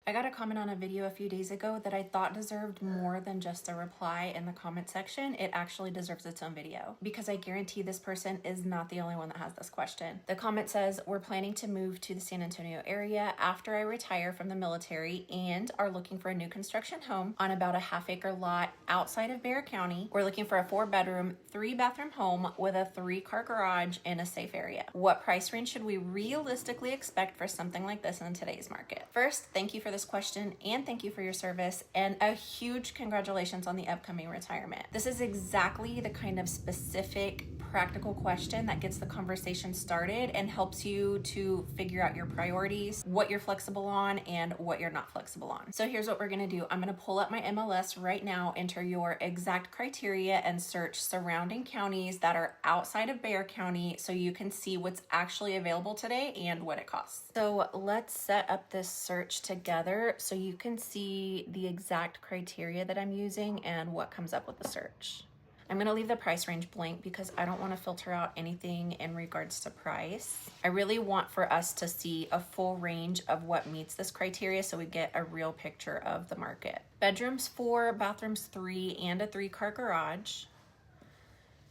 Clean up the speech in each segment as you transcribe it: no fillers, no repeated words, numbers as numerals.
I got a comment on a video a few days ago that I thought deserved more than just a reply in the comment section. It actually deserves its own video because I guarantee this person is not the only one that has this question. The comment says, we're planning to move to the San Antonio area after I retire from the military and are looking for a new construction home on about a half-acre lot outside of Bandera County. We're looking for a 4-bedroom, 3-bathroom home with a 3-car garage in a safe area. What price range should we realistically expect for something like this in today's market? First, thank you for this question and thank you for your service, and a huge congratulations on the upcoming retirement. This is exactly the kind of specific, practical question that gets the conversation started and helps you to figure out your priorities, what you're flexible on and what you're not flexible on. So here's what we're gonna do. I'm gonna pull up my MLS right now, enter your exact criteria and search surrounding counties that are outside of Bandera County so you can see what's actually available today and what it costs. So let's set up this search together so you can see the exact criteria that I'm using and what comes up with the search. I'm gonna leave the price range blank because I don't wanna filter out anything in regards to price. I really want for us to see a full range of what meets this criteria so we get a real picture of the market. Bedrooms 4, bathrooms 3, and a 3-car garage.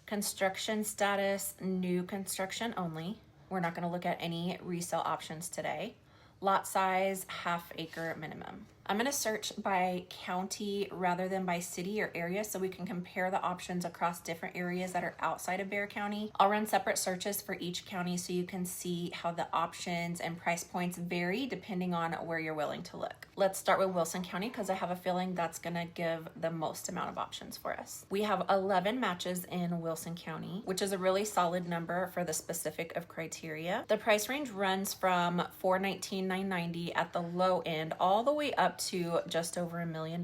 Construction status, new construction only. We're not gonna look at any resale options today. Lot size, half-acre minimum. I'm gonna search by county rather than by city or area so we can compare the options across different areas that are outside of Bandera County. I'll run separate searches for each county so you can see how the options and price points vary depending on where you're willing to look. Let's start with Wilson County because I have a feeling that's gonna give the most amount of options for us. We have 11 matches in Wilson County, which is a really solid number for the specific of criteria. The price range runs from $419,990 at the low end all the way up to just over $1 million.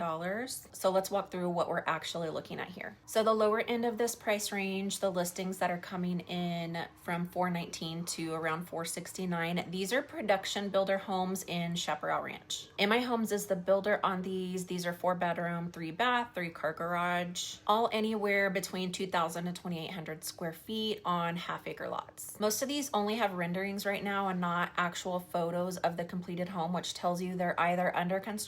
So let's walk through what we're actually looking at here. So the lower end of this price range, the listings that are coming in from $419 to around $469, these are production builder homes in Chaparral Ranch. In My Homes is the builder on these. These are 4-bedroom, 3-bath, 3-car garage, all anywhere between 2,000 to 2,800 square feet on half-acre lots. Most of these only have renderings right now and not actual photos of the completed home, which tells you they're either under construction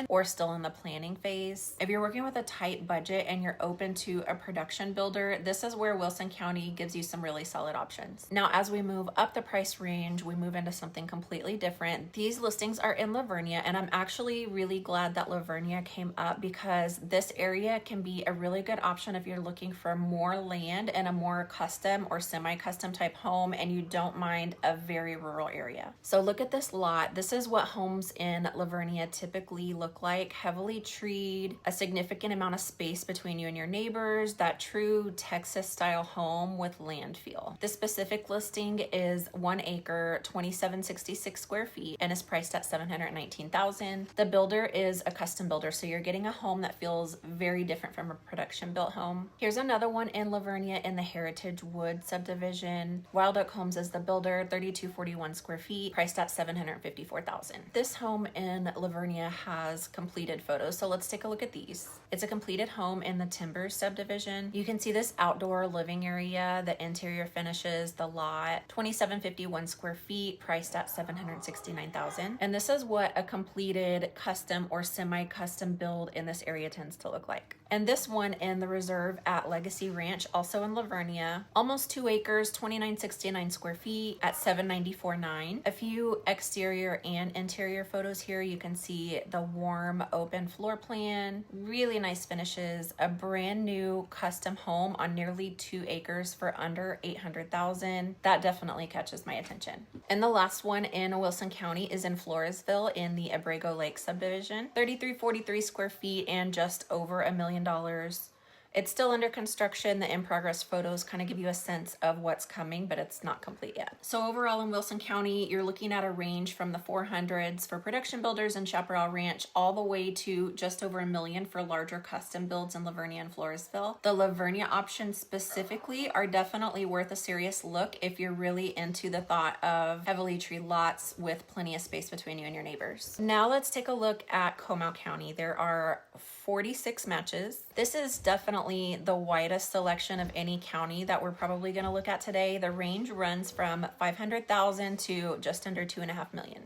or still in the planning phase. If you're working with a tight budget and you're open to a production builder, this is where Wilson County gives you some really solid options. Now, as we move up the price range, we move into something completely different. These listings are in Lavernia, and I'm actually really glad that Lavernia came up because this area can be a really good option if you're looking for more land and a more custom or semi-custom type home and you don't mind a very rural area. So look at this lot. This is what homes in Lavernia typically look like: heavily treed, a significant amount of space between you and your neighbors, that true Texas style home with land feel. This specific listing is 1 acre, 2,766 square feet, and is priced at $719,000. The builder is a custom builder, so you're getting a home that feels very different from a production built home. Here's another one in Lavernia in the Heritage Wood subdivision. Wild Oak Homes is the builder, 3,241 square feet, priced at $754,000. This home in Lavernia has completed photos, so let's take a look at these. It's a completed home in the Timbers subdivision. You can see this outdoor living area, the interior finishes, the lot, 2,751 square feet, priced at $769,000. And this is what a completed custom or semi-custom build in this area tends to look like. And this one in the reserve at Legacy Ranch, also in Lavernia, almost 2 acres, 2,969 square feet at $794,900. A few exterior and interior photos here. You can see the warm open floor plan, really nice finishes, a brand new custom home on nearly 2 acres for under $800,000. That definitely catches my attention. And the last one in Wilson County is in Floresville in the Abrego Lake subdivision, 3,343 square feet and just over $1 million. It's still under construction. The in-progress photos kind of give you a sense of what's coming, but it's not complete yet. So overall in Wilson County, you're looking at a range from the 400s for production builders in Chaparral Ranch all the way to just over $1 million for larger custom builds in Lavernia and Floresville. The Lavernia options specifically are definitely worth a serious look if you're really into the thought of heavily treed lots with plenty of space between you and your neighbors. Now let's take a look at Comal County. There are 46 matches. This is definitely the widest selection of any county that we're probably going to look at today. The range runs from $500,000 to just under $2.5 million.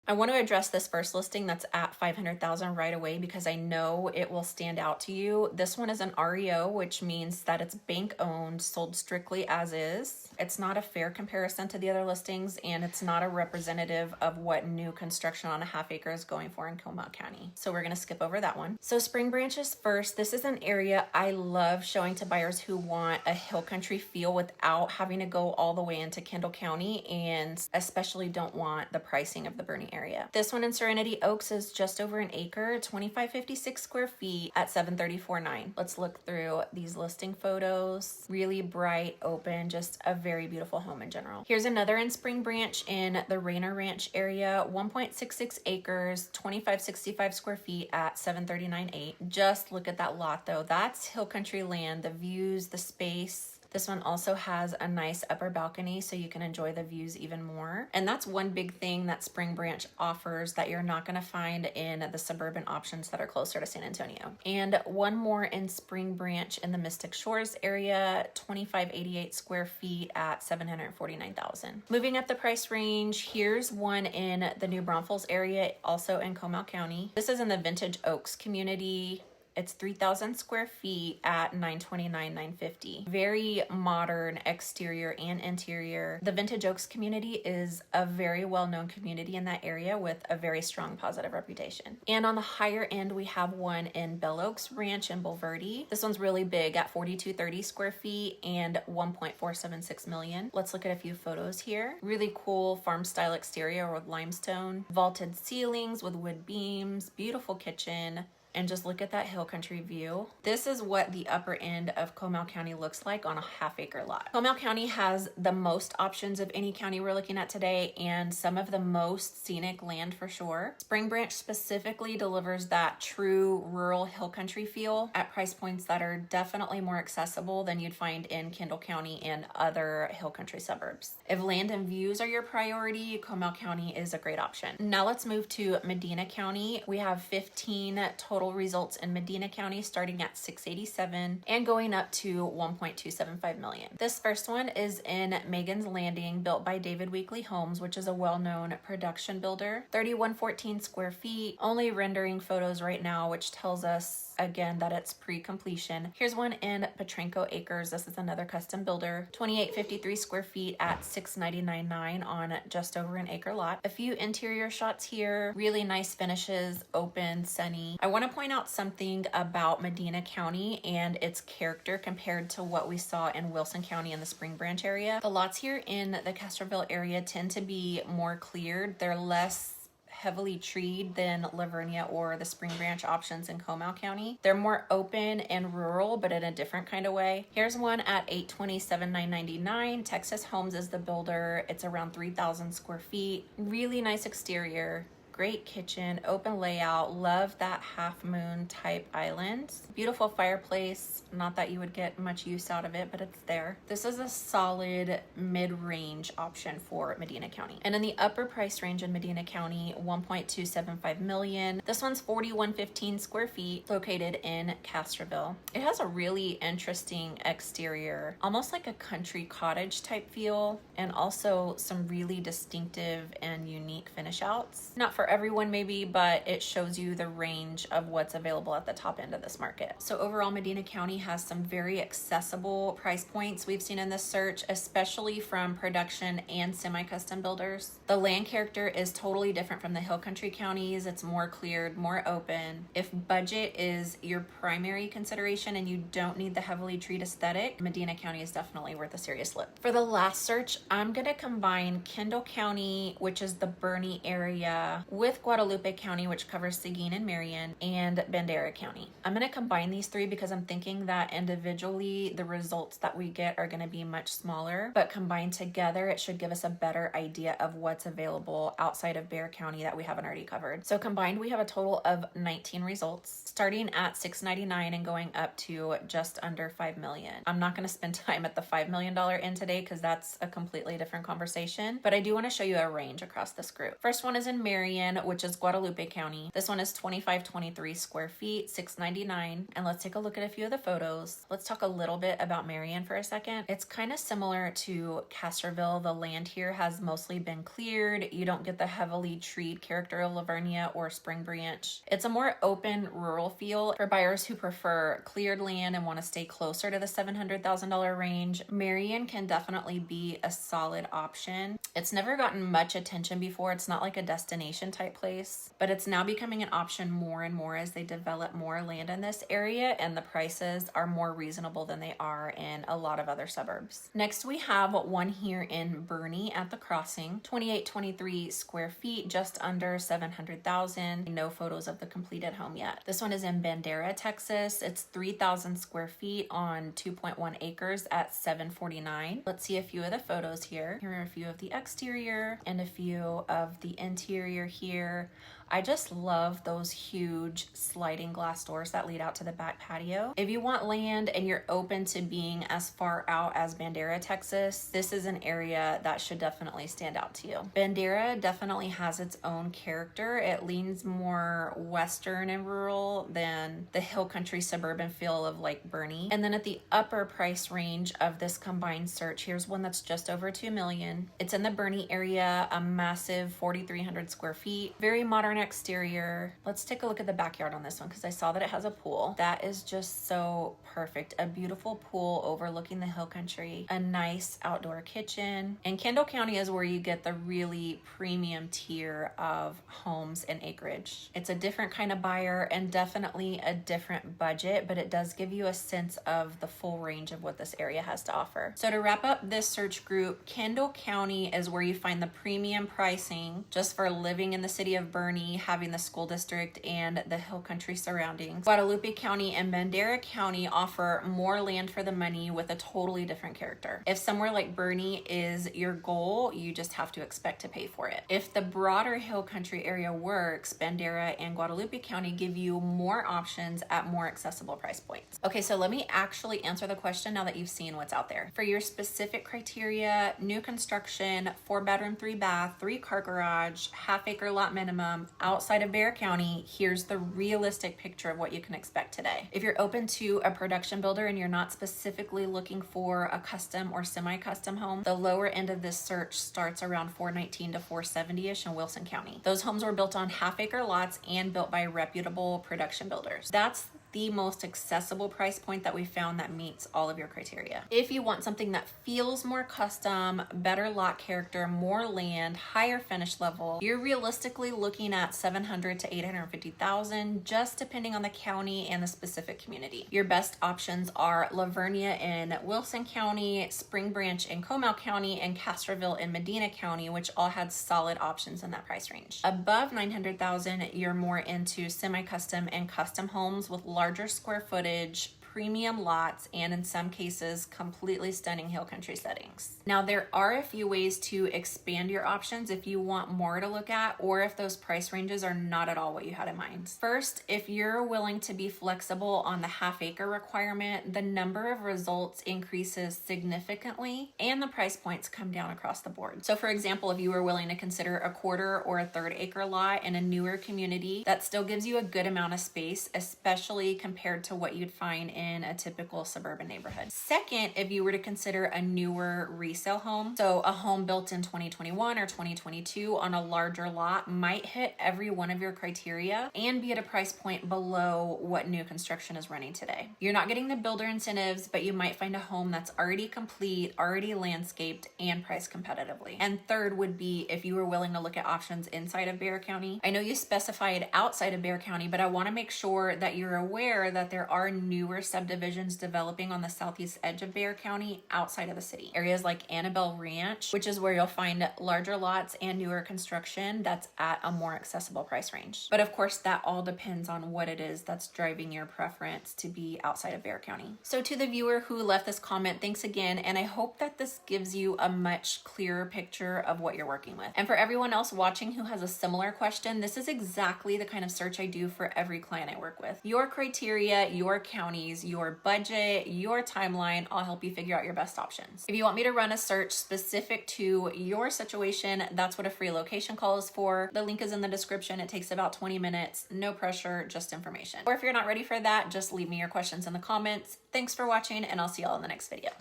I want to address this first listing that's at $500,000 right away because I know it will stand out to you. This one is an REO, which means that it's bank owned, sold strictly as is. It's not a fair comparison to the other listings, and it's not a representative of what new construction on a half acre is going for in Comal County. So we're going to skip over that one. So Spring Branch is first. This is an area I love showing to buyers who want a hill country feel without having to go all the way into Kendall County, and especially don't want the pricing of the Boerne area. This one in Serenity Oaks is just over an acre, 2,556 square feet at $734,900. Let's look through these listing photos. Really bright, open, just a very beautiful home in general. Here's another in Spring Branch in the Rainer Ranch area, 1.66 acres, 2,565 square feet at $739,800. Just look at that lot though. That's hill country land, the views, the space. This one also has a nice upper balcony so you can enjoy the views even more. And that's one big thing that Spring Branch offers that you're not going to find in the suburban options that are closer to San Antonio. And one more in Spring Branch in the Mystic Shores area, 2,588 square feet at $749,000. Moving up the price range, here's one in the new Braunfels area, also in Comal County. This is in the Vintage Oaks community. It's 3,000 square feet at $929,950. Very modern exterior and interior. The Vintage Oaks community is a very well-known community in that area with a very strong positive reputation. And on the higher end, we have one in Bell Oaks Ranch in Bulverde. This one's really big at 4,230 square feet and $1.476 million. Let's look at a few photos here. Really cool farm style exterior with limestone, vaulted ceilings with wood beams, beautiful kitchen. And just look at that hill country view. This is what the upper end of Comal County looks like on a half acre lot. Comal County has the most options of any county we're looking at today and some of the most scenic land for sure. Spring Branch specifically delivers that true rural hill country feel at price points that are definitely more accessible than you'd find in Kendall County and other hill country suburbs. If land and views are your priority, Comal County is a great option. Now let's move to Medina County. We have 15 total results in Medina County starting at $687 and going up to $1.275 million. This first one is in Megan's Landing, built by David Weekly Homes, which is a well-known production builder. 3,114 square feet, only rendering photos right now, which tells us again that it's pre-completion. Here's one in Petrenko Acres. This is another custom builder, 2,853 square feet at $699,900 on just over an acre lot. A few interior shots here, really nice finishes, open, sunny. I want to point out something about Medina County and its character compared to what we saw in Wilson County in the Spring Branch area. The lots here in the Castroville area tend to be more cleared. They're less heavily treed than Lavernia or the Spring Branch options in Comal County. They're more open and rural, but in a different kind of way. Here's one at $827,999. Texas Homes is the builder. It's around 3,000 square feet. Really nice exterior. Great kitchen, open layout. Love that half moon type island. Beautiful fireplace. Not that you would get much use out of it, but it's there. This is a solid mid-range option for Medina County. And in the upper price range in Medina County, $1.275 million. This one's 4,115 square feet, located in Castroville. It has a really interesting exterior, almost like a country cottage type feel, and also some really distinctive and unique finish outs. Not for everyone maybe, but it shows you the range of what's available at the top end of this market. So overall, Medina County has some very accessible price points we've seen in this search, especially from production and semi-custom builders. The land character is totally different from the hill country counties. It's more cleared, more open. If budget is your primary consideration and you don't need the heavily treed aesthetic, Medina County is definitely worth a serious look. For the last search, I'm gonna combine Kendall County, which is the Boerne area, with Guadalupe County, which covers Seguin and Marion, and Bandera County. I'm going to combine these three because I'm thinking that individually the results that we get are going to be much smaller, but combined together it should give us a better idea of what's available outside of Bexar County that we haven't already covered. So combined we have a total of 19 results, starting at $699 and going up to just under $5 million. I'm not going to spend time at the $5 million end today because that's a completely different conversation, but I do want to show you a range across this group. First one is in Marion. Marion, which is Guadalupe County. This one is 2523 square feet, $699. And let's take a look at a few of the photos. Let's talk a little bit about Marion for a second. It's kind of similar to Castroville. The land here has mostly been cleared. You don't get the heavily treed character of Lavernia or Spring Branch. It's a more open rural feel for buyers who prefer cleared land and want to stay closer to the $700,000 range. Marion can definitely be a solid option. It's never gotten much attention before. It's not like a destination type place, but it's now becoming an option more and more as they develop more land in this area and the prices are more reasonable than they are in a lot of other suburbs. Next, we have one here in Boerne at the crossing, 2823 square feet, just under $700,000. No photos of the completed home yet. This one is in Bandera, Texas. It's 3,000 square feet on 2.1 acres at $749,000. Let's see a few of the photos here. Here are a few of the exterior and a few of the interior here. I just love those huge sliding glass doors that lead out to the back patio. If you want land and you're open to being as far out as Bandera, Texas, this is an area that should definitely stand out to you. Bandera definitely has its own character. It leans more western and rural than the hill country suburban feel of like Boerne. And then at the upper price range of this combined search, here's one that's just over $2 million. It's in the Boerne area, a massive 4,300 square feet, very modern exterior. Let's take a look at the backyard on this one because I saw that it has a pool. That is just so perfect. A beautiful pool overlooking the hill country, a nice outdoor kitchen. And Kendall County is where you get the really premium tier of homes and acreage. It's a different kind of buyer and definitely a different budget, but it does give you a sense of the full range of what this area has to offer. So to wrap up this search group, Kendall County is where you find the premium pricing just for living in the city of Boerne, having the school district and the hill country surroundings. Guadalupe County and Bandera County offer more land for the money with a totally different character. If somewhere like Boerne is your goal, you just have to expect to pay for it. If the broader hill country area works, Bandera and Guadalupe County give you more options at more accessible price points. Okay, so let me actually answer the question now that you've seen what's out there. For your specific criteria, new construction, 4-bedroom, 3-bath, 3-car garage, half-acre lot minimum, outside of Bandera County, here's the realistic picture of what you can expect today. If you're open to a production builder and you're not specifically looking for a custom or semi-custom home, the lower end of this search starts around $419,000 to $470,000-ish in Wilson County. Those homes were built on half-acre lots and built by reputable production builders. That's the most accessible price point that we found that meets all of your criteria. If you want something that feels more custom, better lot character, more land, higher finish level, you're realistically looking at $700,000 to $850,000, just depending on the county and the specific community. Your best options are Lavernia in Wilson County, Spring Branch in Comal County, and Castroville in Medina County, which all had solid options in that price range. Above $900,000, you're more into semi-custom and custom homes with larger square footage, premium lots, and in some cases, completely stunning hill country settings. Now, there are a few ways to expand your options if you want more to look at, or if those price ranges are not at all what you had in mind. First, if you're willing to be flexible on the half-acre requirement, the number of results increases significantly, and the price points come down across the board. So for example, if you were willing to consider a 1/4 or a 1/3 acre lot in a newer community, that still gives you a good amount of space, especially compared to what you'd find in a typical suburban neighborhood. Second, if you were to consider a newer resale home, so a home built in 2021 or 2022 on a larger lot might hit every one of your criteria and be at a price point below what new construction is running today. You're not getting the builder incentives, but you might find a home that's already complete, already landscaped, and priced competitively. And third would be if you were willing to look at options inside of Bandera County. I know you specified outside of Bandera County, but I want to make sure that you're aware that there are newer subdivisions developing on the southeast edge of Bandera County outside of the city. Areas like Annabelle Ranch, which is where you'll find larger lots and newer construction that's at a more accessible price range. But of course, that all depends on what it is that's driving your preference to be outside of Bandera County. So to the viewer who left this comment, thanks again, and I hope that this gives you a much clearer picture of what you're working with. And for everyone else watching who has a similar question, this is exactly the kind of search I do for every client I work with. Your criteria, your counties, size, your budget, your timeline. I'll help you figure out your best options. If you want me to run a search specific to your situation, that's what a free location call is for. The link is in the description. It takes about 20 minutes, no pressure, just information. Or if you're not ready for that, just leave me your questions in the comments. Thanks for watching, and I'll see y'all in the next video.